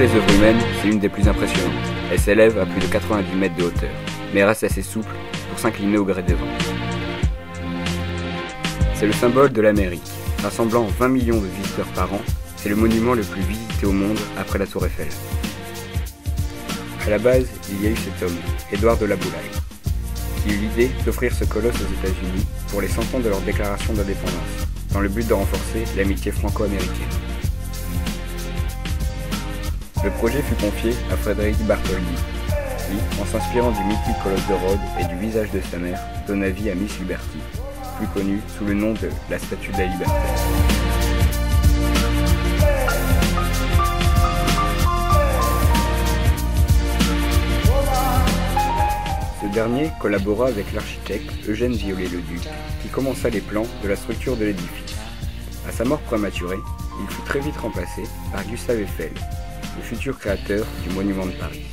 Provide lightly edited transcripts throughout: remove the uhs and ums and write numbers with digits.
les œuvres humaines, c'est une des plus impressionnantes. Elle s'élève à plus de 90 mètres de hauteur, mais reste assez souple pour s'incliner au gré des vents. C'est le symbole de l'Amérique. Rassemblant 20 millions de visiteurs par an, c'est le monument le plus visité au monde après la Tour Eiffel. À la base, il y a eu cet homme, Édouard de la Boulaye, qui eut l'idée d'offrir ce colosse aux États-Unis pour les 100 ans de leur déclaration d'indépendance, dans le but de renforcer l'amitié franco-américaine. Le projet fut confié à Frédéric Bartholdi, qui, en s'inspirant du mythique colosse de Rhodes et du visage de sa mère, donna vie à Miss Liberty, plus connue sous le nom de la Statue de la Liberté. Ce dernier collabora avec l'architecte Eugène Viollet-le-Duc, qui commença les plans de la structure de l'édifice. À sa mort prématurée, il fut très vite remplacé par Gustave Eiffel, le futur créateur du Monument de Paris.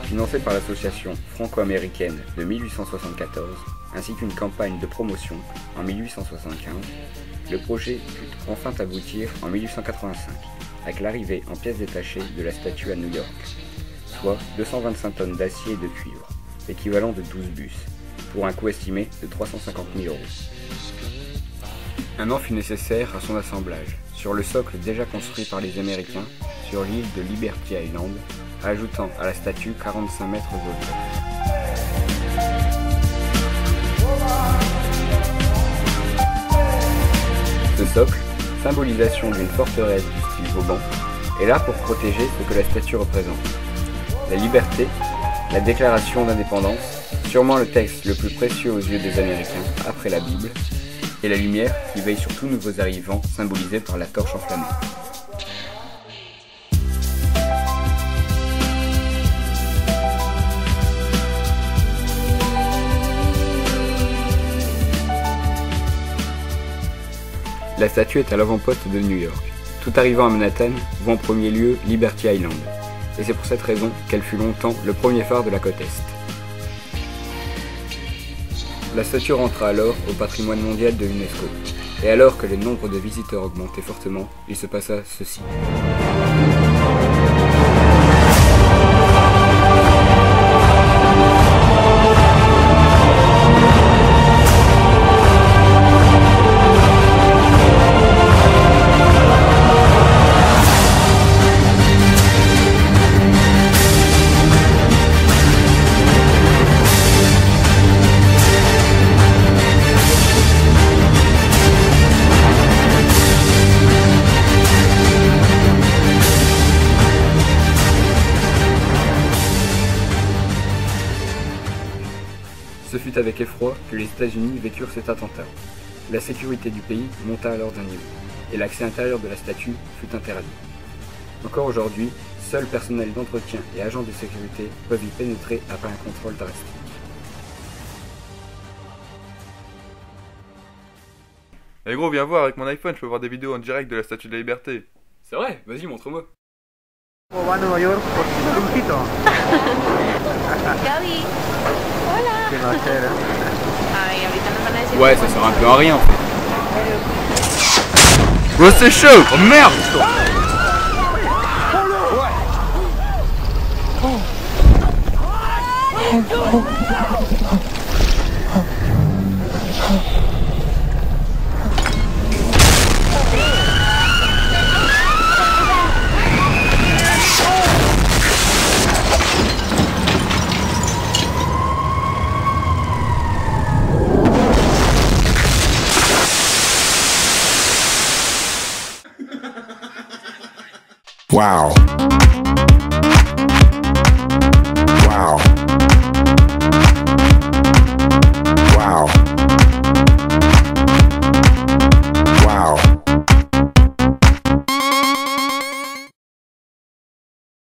Financé par l'association franco-américaine de 1874, ainsi qu'une campagne de promotion en 1875, le projet put enfin aboutir en 1885, avec l'arrivée en pièces détachées de la statue à New York, soit 225 tonnes d'acier et de cuivre, l'équivalent de 12 bus, pour un coût estimé de 350 000 €. Un an fut nécessaire à son assemblage, sur le socle déjà construit par les Américains sur l'île de Liberty Island, ajoutant à la statue 45 mètres de hauteur. Ce socle, symbolisation d'une forteresse du style Vauban, est là pour protéger ce que la statue représente. La liberté, la déclaration d'indépendance, sûrement le texte le plus précieux aux yeux des Américains après la Bible, et la lumière qui veille sur tous nouveaux arrivants, symbolisée par la torche enflammée. La statue est à l'avant-poste de New York. Tout arrivant à Manhattan voit en premier lieu Liberty Island, et c'est pour cette raison qu'elle fut longtemps le premier phare de la côte Est. La statue rentra alors au patrimoine mondial de l'UNESCO, et alors que le nombre de visiteurs augmentait fortement, il se passa ceci. Ce fut avec effroi que les États-Unis vécurent cet attentat. La sécurité du pays monta alors d'un niveau, et l'accès intérieur de la statue fut interdit. Encore aujourd'hui, seuls personnel d'entretien et agents de sécurité peuvent y pénétrer après un contrôle drastique. Eh gros, viens voir, avec mon iPhone, je peux voir des vidéos en direct de la Statue de la Liberté. C'est vrai, vas-y, montre-moi. Va a Nueva York por un poquito. Gaby, hola. ¿Qué va a hacer? Ay, ahorita nos van a decir. Ouais, ça sert un peu à rien en fait. Oh, c'est chaud! Oh merde! Wow.